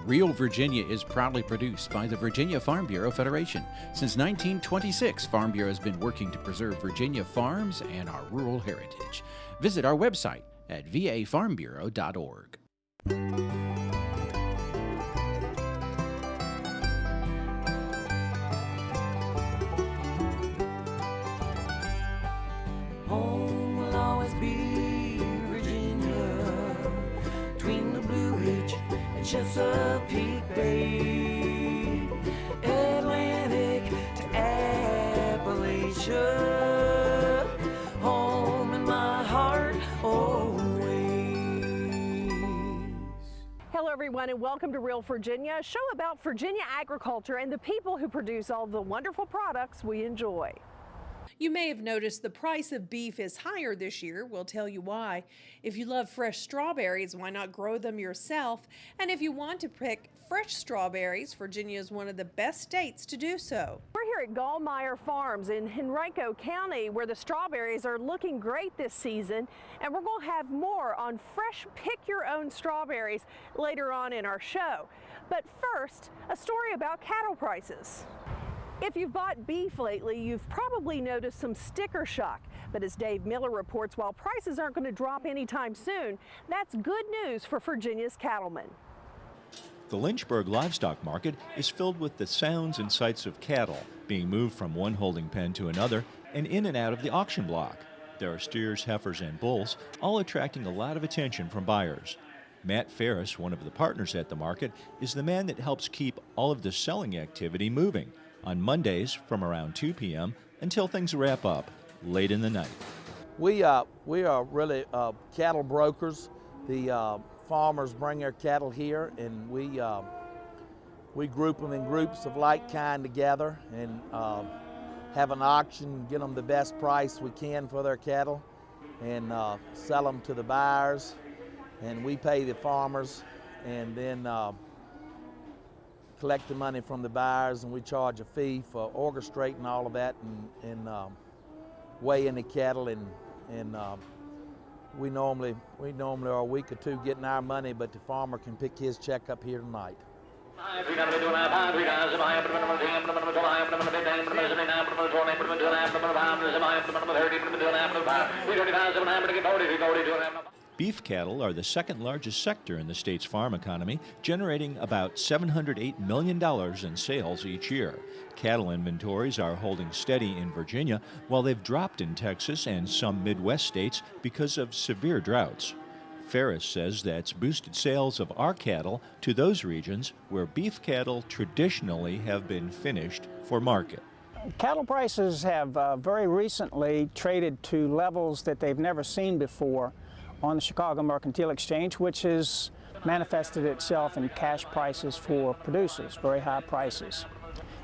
Real Virginia is proudly produced by the Virginia Farm Bureau Federation. Since 1926, Farm Bureau has been working to preserve Virginia farms and our rural heritage. Visit our website at vafarmbureau.org. Home will always be Virginia, between the Blue Ridge and Chesapeake Bay, Atlantic to Appalachia, home in my heart always. Hello everyone and welcome to Real Virginia, a show about Virginia agriculture and the people who produce all the wonderful products we enjoy. You may have noticed the price of beef is higher this year. We'll tell you why. If you love fresh strawberries, why not grow them yourself? And if you want to pick fresh strawberries, Virginia is one of the best states to do so. We're here at Gallmeyer Farms in Henrico County, where the strawberries are looking great this season, and we're going to have more on fresh pick your own strawberries later on in our show. But first, a story about cattle prices. If you've bought beef lately, you've probably noticed some sticker shock. But as Dave Miller reports, while prices aren't going to drop anytime soon, that's good news for Virginia's cattlemen. The Lynchburg livestock market is filled with the sounds and sights of cattle being moved from one holding pen to another and in and out of the auction block. There are steers, heifers, and bulls, all attracting a lot of attention from buyers. Matt Ferris, one of the partners at the market, is the man that helps keep all of the selling activity moving on Mondays from around 2 p.m. until things wrap up late in the night. We are really cattle brokers. The farmers bring their cattle here, and we group them in groups of like kind together and have an auction, get them the best price we can for their cattle, and sell them to the buyers. And we pay the farmers, and then collect the money from the buyers, and we charge a fee for orchestrating all of that and weighing the cattle, and we normally are a week or two getting our money, but the farmer can pick his check up here tonight. Beef cattle are the second largest sector in the state's farm economy, generating about $708 million in sales each year. Cattle inventories are holding steady in Virginia, while they've dropped in Texas and some Midwest states because of severe droughts. Ferris says that's boosted sales of our cattle to those regions where beef cattle traditionally have been finished for market. Cattle prices have very recently traded to levels that they've never seen before on the Chicago Mercantile Exchange, which has manifested itself in cash prices for producers, very high prices.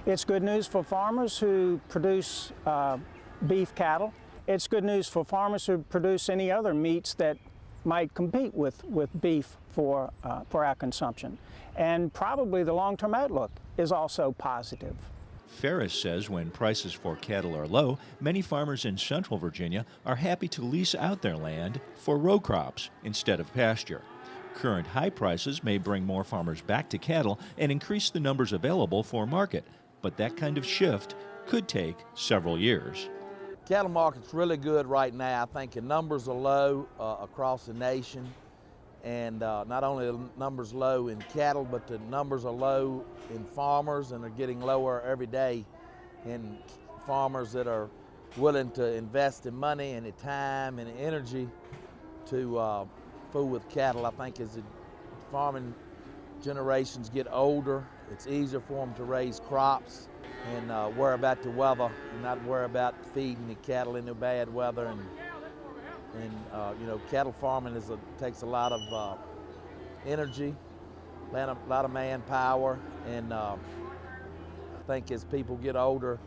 It's good news for farmers who produce beef cattle. It's good news for farmers who produce any other meats that might compete with beef for our consumption. And probably the long-term outlook is also positive. Ferris says when prices for cattle are low, many farmers in central Virginia are happy to lease out their land for row crops instead of pasture. Current high prices may bring more farmers back to cattle and increase the numbers available for market, but that kind of shift could take several years. Cattle market's really good right now. I think the numbers are low across the nation, and not only the numbers low in cattle, but the numbers are low in farmers, and are getting lower every day in farmers that are willing to invest the money and the time and the energy to fool with cattle. I think as the farming generations get older, it's easier for them to raise crops and worry about the weather and not worry about feeding the cattle in the bad weather. And you know, cattle farming takes a lot of energy, a lot of manpower, and I think as people get older,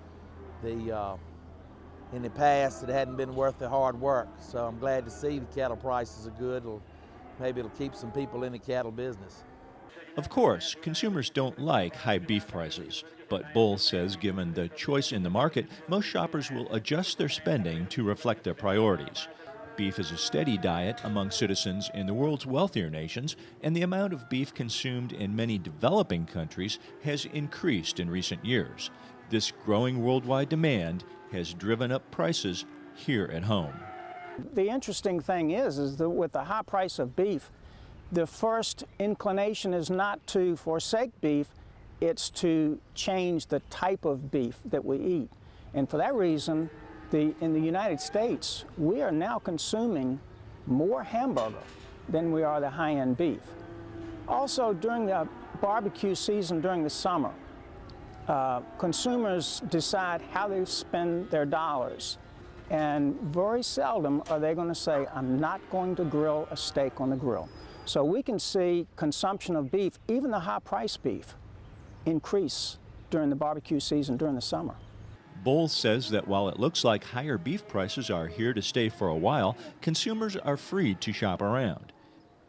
in the past it hadn't been worth the hard work. So I'm glad to see the cattle prices are good. Maybe it'll keep some people in the cattle business. Of course, consumers don't like high beef prices, but Bull says given the choice in the market, most shoppers will adjust their spending to reflect their priorities. Beef is a steady diet among citizens in the world's wealthier nations, and the amount of beef consumed in many developing countries has increased in recent years. This growing worldwide demand has driven up prices here at home. The interesting thing is that with the high price of beef, the first inclination is not to forsake beef, it's to change the type of beef that we eat. And for that reason, in the United States, we are now consuming more hamburger than we are the high-end beef. Also, during the barbecue season during the summer, consumers decide how they spend their dollars. And very seldom are they going to say, I'm not going to grill a steak on the grill. So we can see consumption of beef, even the high-priced beef, increase during the barbecue season during the summer. Bowles says that while it looks like higher beef prices are here to stay for a while, consumers are free to shop around.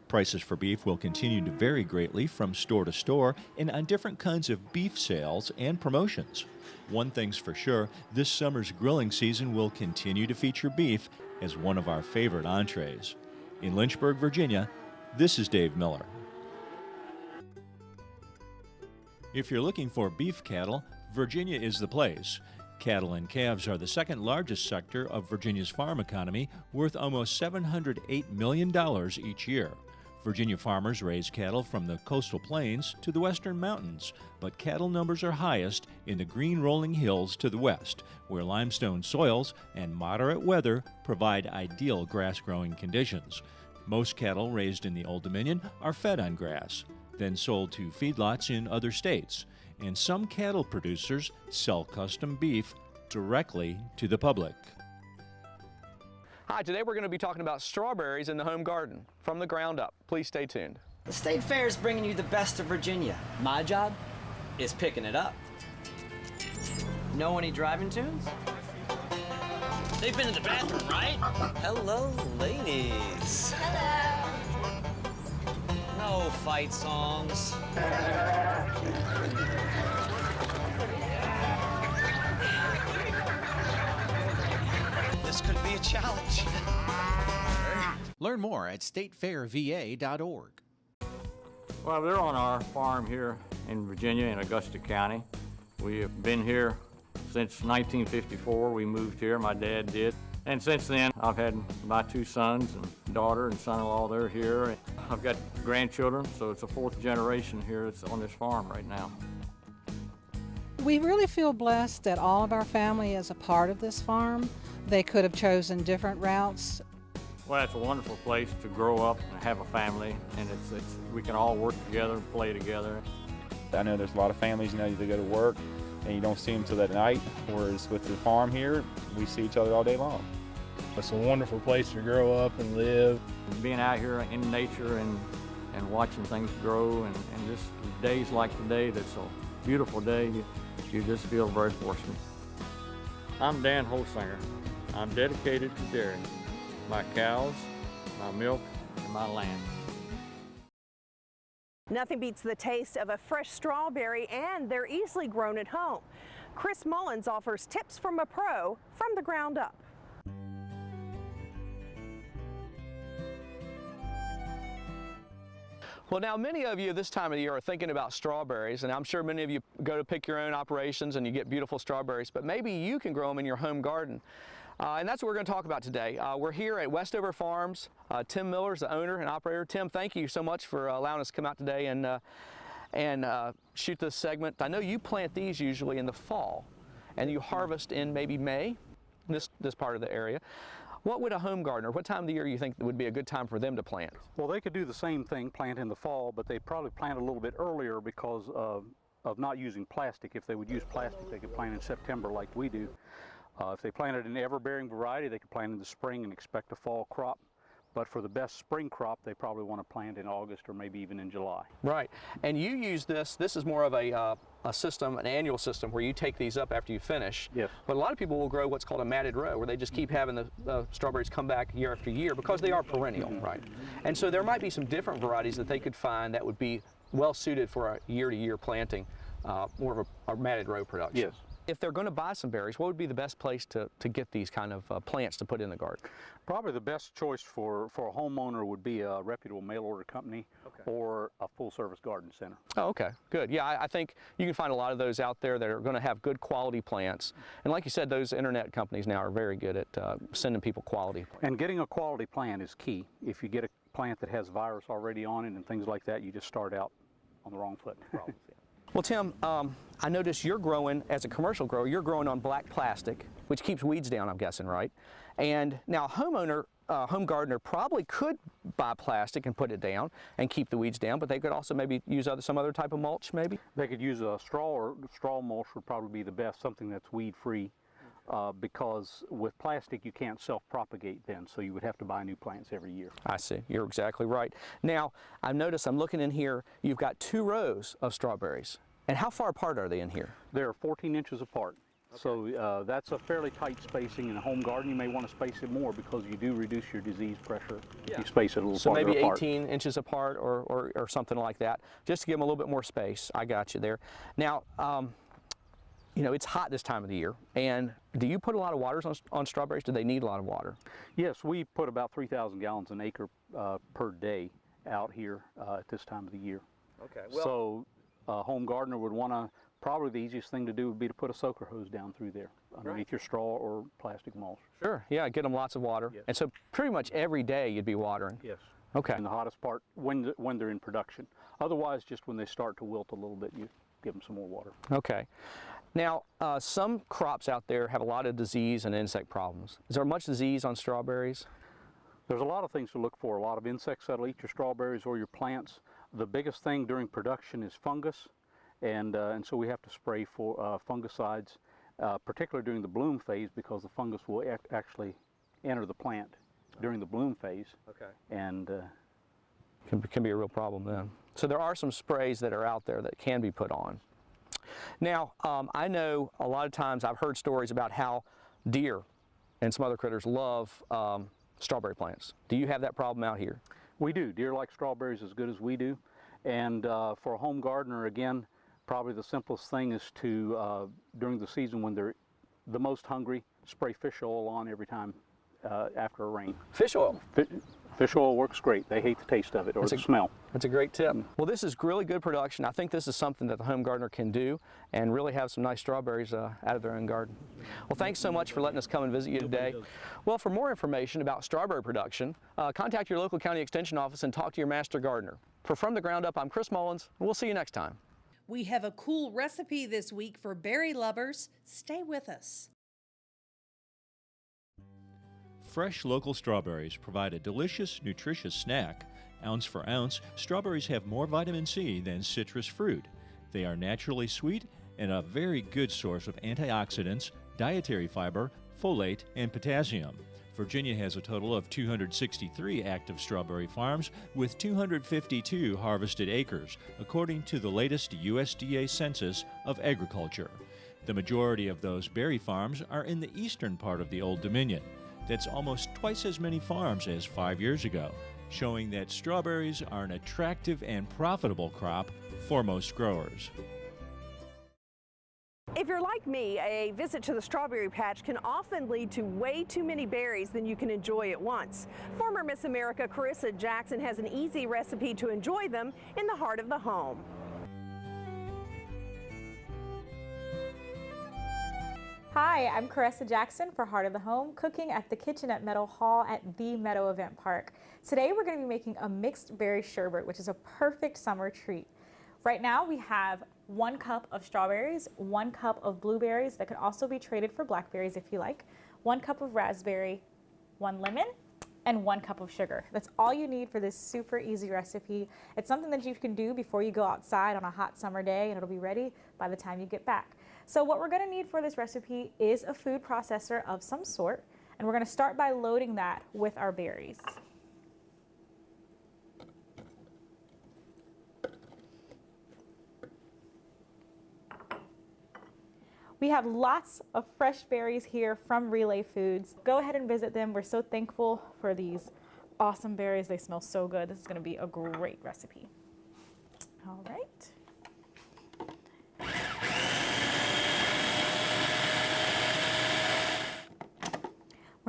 Prices for beef will continue to vary greatly from store to store and on different kinds of beef sales and promotions. One thing's for sure, this summer's grilling season will continue to feature beef as one of our favorite entrees. In Lynchburg, Virginia, this is Dave Miller. If you're looking for beef cattle, Virginia is the place. Cattle and calves are the second largest sector of Virginia's farm economy, worth almost $708 million each year. Virginia farmers raise cattle from the coastal plains to the western mountains, but cattle numbers are highest in the green rolling hills to the west, where limestone soils and moderate weather provide ideal grass-growing conditions. Most cattle raised in the Old Dominion are fed on grass, then sold to feedlots in other states. And some cattle producers sell custom beef directly to the public. Hi, today we're going to be talking about strawberries in the home garden from the ground up. Please stay tuned. The State Fair is bringing you the best of Virginia. My job is picking it up. Know any driving tunes? They've been in the bathroom, right? Hello, ladies. Hello. No fight songs. This could be a challenge. Learn more at statefairva.org. Well, they're on our farm here in Virginia in Augusta County. We have been here since 1954. We moved here, my dad did. And since then, I've had my two sons and daughter and son-in-law, they're here. I've got grandchildren, so it's a fourth generation here that's on this farm right now. We really feel blessed that all of our family is a part of this farm. They could have chosen different routes. Well, it's a wonderful place to grow up and have a family, and we can all work together and play together. I know there's a lot of families, they go to work and you don't see them till that night, whereas with the farm here, we see each other all day long. It's a wonderful place to grow up and live. Being out here in nature and watching things grow, and just days like today, that's a beautiful day, you just feel very fortunate. I'm Dan Holsinger. I'm dedicated to dairy, my cows, my milk, and my land. Nothing beats the taste of a fresh strawberry, and they're easily grown at home. Chris Mullins offers tips from a pro from the ground up. Well, now many of you this time of the year are thinking about strawberries, and I'm sure many of you go to pick your own operations and you get beautiful strawberries, but maybe you can grow them in your home garden. And that's what we're going to talk about today. We're here at Westover Farms. Tim Miller is the owner and operator. Tim, thank you so much for allowing us to come out today and shoot this segment. I know you plant these usually in the fall, and you harvest in maybe May, this part of the area. What would a home gardener, what time of the year you think would be a good time for them to plant? Well, they could do the same thing, plant in the fall, but they probably plant a little bit earlier because of not using plastic. If they would use plastic, they could plant in September like we do. If they planted an ever-bearing variety, they could plant in the spring and expect a fall crop. But for the best spring crop, they probably want to plant in August or maybe even in July. Right. And you use this is more of a system, an annual system, where you take these up after you finish. Yes. But a lot of people will grow what's called a matted row, where they just keep having the strawberries come back year after year because they are perennial, right? And so there might be some different varieties that they could find that would be well suited for a year-to-year planting, more of a matted row production. Yes. If they're going to buy some berries, what would be the best place to get these kind of plants to put in the garden? Probably the best choice for a homeowner would be a reputable mail order company or a full service garden center. Oh, okay, good. Yeah, I think you can find a lot of those out there that are going to have good quality plants. And like you said, those internet companies now are very good at sending people quality plants. And getting a quality plant is key. If you get a plant that has virus already on it and things like that, you just start out on the wrong foot. Well, Tim, I noticed you're growing, as a commercial grower, you're growing on black plastic, which keeps weeds down, I'm guessing, right? And now a homeowner, home gardener probably could buy plastic and put it down and keep the weeds down, but they could also maybe use some other type of mulch, maybe? They could use a straw, or straw mulch would probably be the best, something that's weed-free, because with plastic you can't self-propagate then, so you would have to buy new plants every year. I see. You're exactly right. Now, I've noticed, I'm looking in here, you've got 2 rows of strawberries. And how far apart are they in here? They're 14 inches apart. Okay. So that's a fairly tight spacing. In a home garden, you may want to space it more because you do reduce your disease pressure if you space it a little farther apart. So maybe 18 inches apart or something like that, just to give them a little bit more space. I got you there. Now, you know, it's hot this time of the year, and do you put a lot of waters on strawberries? Do they need a lot of water? Yes, we put about 3,000 gallons an acre per day out here at this time of the year. Okay. Well, so a home gardener would want to, probably the easiest thing to do would be to put a soaker hose down through there underneath your straw or plastic mulch. Sure, yeah, get them lots of water. Yes. And so pretty much every day you'd be watering? Yes. Okay. And the hottest part when they're in production. Otherwise, just when they start to wilt a little bit, you give them some more water. Okay. Now, some crops out there have a lot of disease and insect problems. Is there much disease on strawberries? There's a lot of things to look for. A lot of insects that'll eat your strawberries or your plants. The biggest thing during production is fungus, and so we have to spray for fungicides, particularly during the bloom phase, because the fungus will actually enter the plant during the bloom phase. Okay. And can be a real problem then. So there are some sprays that are out there that can be put on. Now, I know a lot of times I've heard stories about how deer and some other critters love strawberry plants. Do you have that problem out here? We do. Deer like strawberries as good as we do. And for a home gardener, again, probably the simplest thing is to, during the season when they're the most hungry, spray fish oil on every time after a rain. Fish oil? Fish oil works great. They hate the taste of it or the smell. That's a great tip. Well, this is really good production. I think this is something that the home gardener can do and really have some nice strawberries out of their own garden. Well, thanks so much for letting us come and visit you today. Well, for more information about strawberry production, contact your local county extension office and talk to your master gardener. For From the Ground Up, I'm Chris Mullins, and we'll see you next time. We have a cool recipe this week for berry lovers. Stay with us. Fresh local strawberries provide a delicious, nutritious snack. Ounce for ounce, strawberries have more vitamin C than citrus fruit. They are naturally sweet and a very good source of antioxidants, dietary fiber, folate, and potassium. Virginia has a total of 263 active strawberry farms with 252 harvested acres, according to the latest USDA census of agriculture. The majority of those berry farms are in the eastern part of the Old Dominion. That's almost twice as many farms as 5 years ago, showing that strawberries are an attractive and profitable crop for most growers. If you're like me, a visit to the strawberry patch can often lead to way too many berries than you can enjoy at once. Former Miss America Carissa Jackson has an easy recipe to enjoy them in the heart of the home. Hi, I'm Carissa Jackson for Heart of the Home, cooking at the kitchen at Meadow Hall at the Meadow Event Park. Today we're going to be making a mixed berry sherbet, which is a perfect summer treat. Right now we have 1 cup of strawberries, 1 cup of blueberries that could also be traded for blackberries if you like, 1 cup of raspberry, 1 lemon, and 1 cup of sugar. That's all you need for this super easy recipe. It's something that you can do before you go outside on a hot summer day, and it'll be ready by the time you get back. So what we're going to need for this recipe is a food processor of some sort, and we're going to start by loading that with our berries. We have lots of fresh berries here from Relay Foods. Go ahead and visit them. We're so thankful for these awesome berries. They smell so good. This is going to be a great recipe. All right.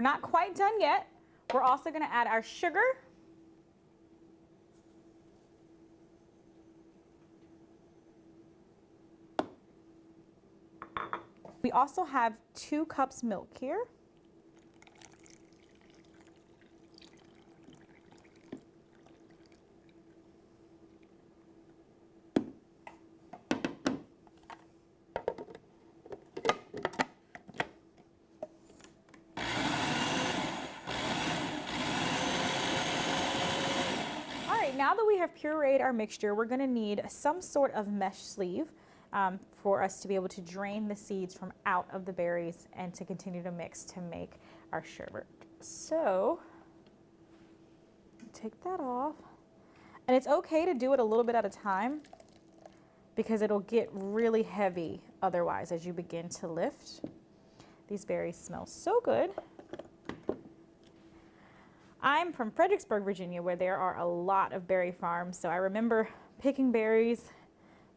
We're not quite done yet. We're also going to add our sugar. We also have 2 cups milk here. Now that we have pureed our mixture, we're going to need some sort of mesh sleeve for us to be able to drain the seeds from out of the berries and to continue to mix to make our sherbet. So, take that off. And it's okay to do it a little bit at a time because it'll get really heavy otherwise as you begin to lift. These berries smell so good. I'm from Fredericksburg, Virginia, where there are a lot of berry farms. So I remember picking berries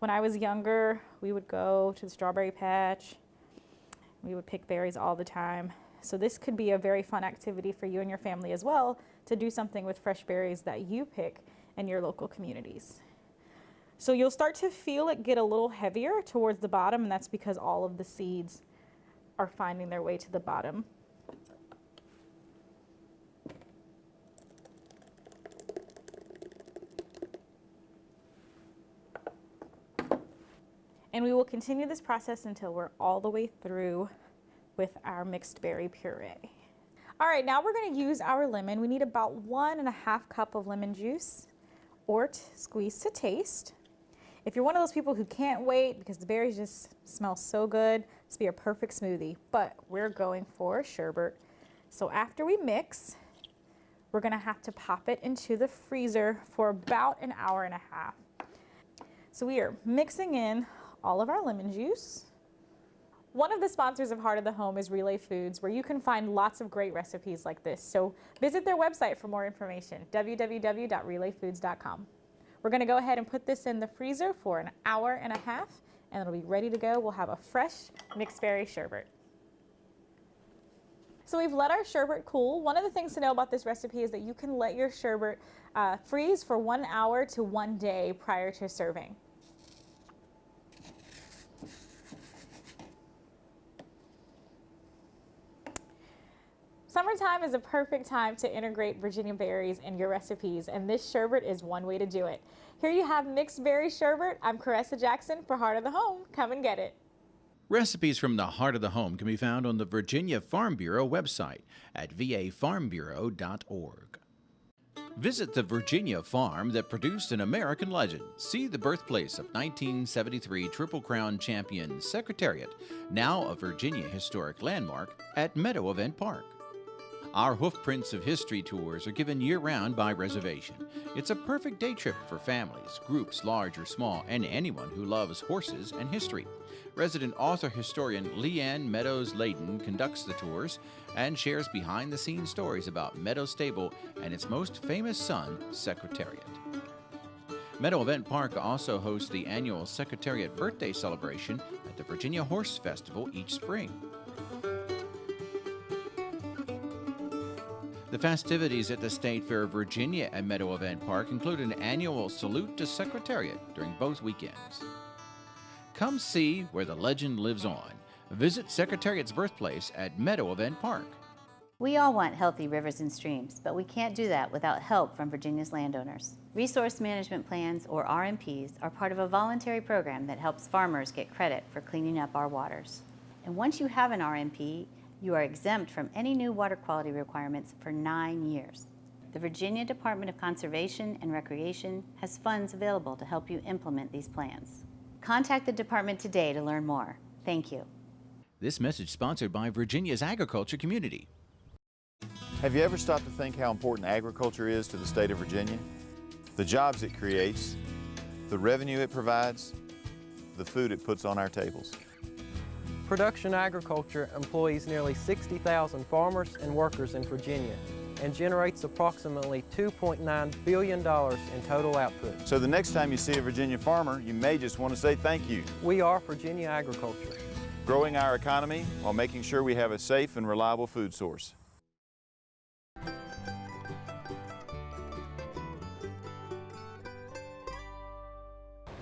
when I was younger. We would go to the strawberry patch. We would pick berries all the time. So this could be a very fun activity for you and your family as well, to do something with fresh berries that you pick in your local communities. So you'll start to feel it get a little heavier towards the bottom, and that's because all of the seeds are finding their way to the bottom. And we will continue this process until we're all the way through with our mixed berry puree. All right, now we're going to use our lemon. We need about 1.5 cups of lemon juice, or squeeze to taste. If you're one of those people who can't wait because the berries just smell so good, this would be a perfect smoothie, but we're going for sherbet. So after we mix, we're going to have to pop it into the freezer for about 1.5 hours. So we are mixing in all of our lemon juice. One of the sponsors of Heart of the Home is Relay Foods, where you can find lots of great recipes like this. So visit their website for more information, www.relayfoods.com. We're going to go ahead and put this in the freezer for 1.5 hours, and it'll be ready to go. We'll have a fresh mixed berry sherbet. So we've let our sherbet cool. One of the things to know about this recipe is that you can let your sherbet freeze for 1 hour to 1 day prior to serving. Summertime is a perfect time to integrate Virginia berries in your recipes, and this sherbet is one way to do it. Here you have mixed berry sherbet. I'm Caressa Jackson for Heart of the Home. Come and get it. Recipes from the Heart of the Home can be found on the Virginia Farm Bureau website at vafarmbureau.org. Visit the Virginia farm that produced an American legend. See the birthplace of 1973 Triple Crown champion Secretariat, now a Virginia Historic Landmark, at Meadow Event Park. Our Hoofprints of History tours are given year-round by reservation. It's a perfect day trip for families, groups large or small, and anyone who loves horses and history. Resident author-historian Leanne Meadows-Layden conducts the tours and shares behind-the-scenes stories about Meadow Stable and its most famous son, Secretariat. Meadow Event Park also hosts the annual Secretariat Birthday Celebration at the Virginia Horse Festival each spring. The festivities at the State Fair of Virginia and Meadow Event Park include an annual salute to Secretariat during both weekends. Come see where the legend lives on. Visit Secretariat's birthplace at Meadow Event Park. We all want healthy rivers and streams, but we can't do that without help from Virginia's landowners. Resource Management Plans, or RMPs, are part of a voluntary program that helps farmers get credit for cleaning up our waters. And once you have an RMP, you are exempt from any new water quality requirements for 9 years. The Virginia Department of Conservation and Recreation has funds available to help you implement these plans. Contact the department today to learn more. Thank you. This message sponsored by Virginia's agriculture community. Have you ever stopped to think how important agriculture is to the state of Virginia? The jobs it creates, the revenue it provides, the food it puts on our tables. Production agriculture employs nearly 60,000 farmers and workers in Virginia and generates approximately $2.9 billion in total output. So the next time you see a Virginia farmer, you may just want to say thank you. We are Virginia agriculture, growing our economy while making sure we have a safe and reliable food source.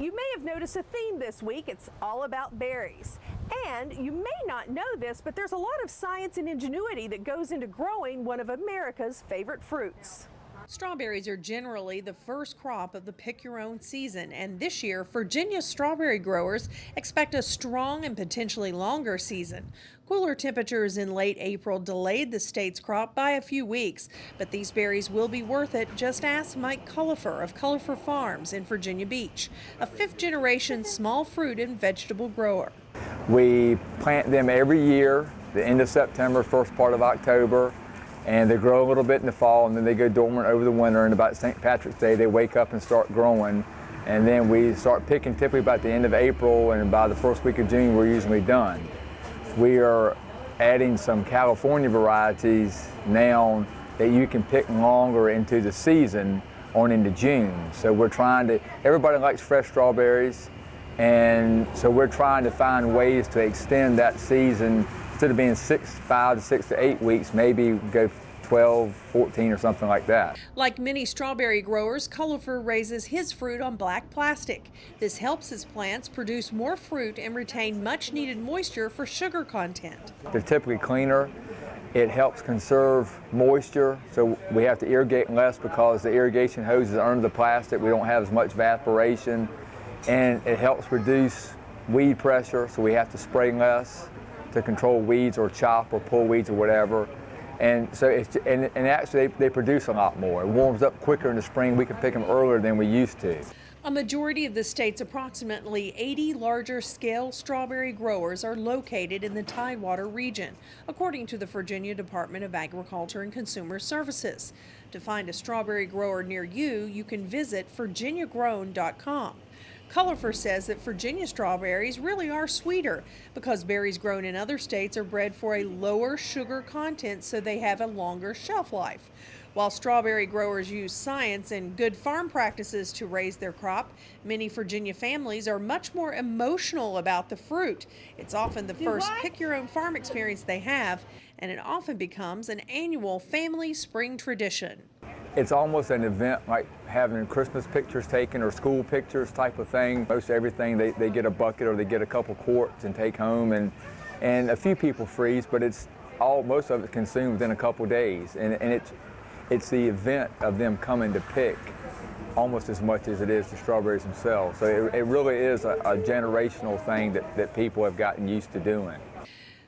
You may have noticed a theme this week. It's all about berries. And you may not know this, but there's a lot of science and ingenuity that goes into growing one of America's favorite fruits. Strawberries are generally the first crop of the pick-your-own season, and this year, Virginia strawberry growers expect a strong and potentially longer season. Cooler temperatures in late April delayed the state's crop by a few weeks, but these berries will be worth it. Just ask Mike Cullifer of Cullifer Farms in Virginia Beach, a fifth-generation small fruit and vegetable grower. We plant them every year, the end of September, first part of October. And they grow a little bit in the fall, and then they go dormant over the winter, and about St. Patrick's Day they wake up and start growing. And then we start picking typically about the end of April, and by the first week of June we're usually done. We are adding some California varieties now that you can pick longer into the season on into June. So we're trying to, everybody likes fresh strawberries, and so we're trying to find ways to extend that season. Instead of being 5 to 6 to 8 weeks, maybe go 12, 14 or something like that. Like many strawberry growers, Cullifer raises his fruit on black plastic. This helps his plants produce more fruit and retain much needed moisture for sugar content. They're typically cleaner. It helps conserve moisture, so we have to irrigate less because the irrigation hoses are under the plastic. We don't have as much evaporation, and it helps reduce weed pressure, so we have to spray less to control weeds or chop or pull weeds or whatever. And so and actually they produce a lot more. It warms up quicker in the spring. We can pick them earlier than we used to. A majority of the state's approximately 80 larger scale strawberry growers are located in the Tidewater region, according to the Virginia Department of Agriculture and Consumer Services. To find a strawberry grower near you, you can visit virginiagrown.com. Cullifer says that Virginia strawberries really are sweeter because berries grown in other states are bred for a lower sugar content, so they have a longer shelf life. While strawberry growers use science and good farm practices to raise their crop, many Virginia families are much more emotional about the fruit. It's often the first pick-your-own farm experience they have, and it often becomes an annual family spring tradition. It's almost an event like having Christmas pictures taken or school pictures type of thing. Most everything they get a bucket or they get a couple quarts and take home, and a few people freeze, but most of it consumed within a couple days. And it's the event of them coming to pick almost as much as it is the strawberries themselves. So it really is a generational thing that people have gotten used to doing.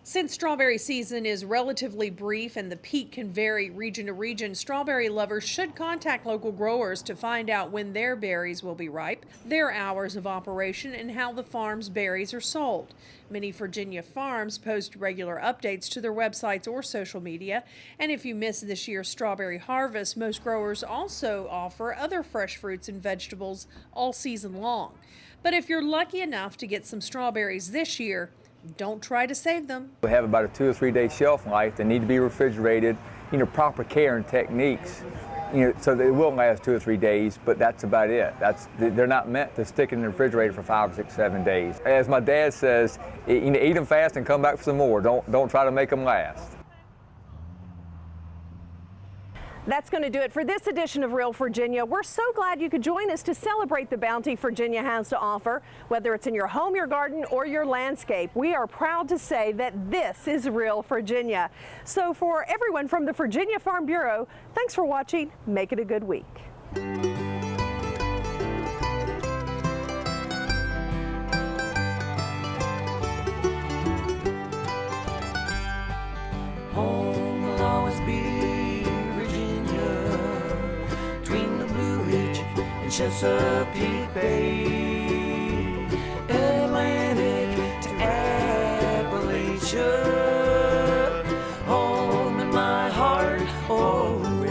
Since strawberry season is relatively brief and the peak can vary region to region, strawberry lovers should contact local growers to find out when their berries will be ripe, their hours of operation, and how the farm's berries are sold. Many Virginia farms post regular updates to their websites or social media, and if you miss this year's strawberry harvest, most growers also offer other fresh fruits and vegetables all season long. But if you're lucky enough to get some strawberries this year, don't try to save them. We have about a 2 or 3 day shelf life. They need to be refrigerated, proper care and techniques, so they will last 2 or 3 days, but that's about it. They're not meant to stick in the refrigerator for 5 or 6, 7 days. As my dad says, eat them fast and come back for some more. Don't try to make them last. That's going to do it for this edition of Real Virginia. We're so glad you could join us to celebrate the bounty Virginia has to offer. Whether it's in your home, your garden, or your landscape, we are proud to say that this is Real Virginia. So for everyone from the Virginia Farm Bureau, thanks for watching. Make it a good week. Home will always be Chesapeake Bay, Atlantic to Appalachia, home in my heart, oh.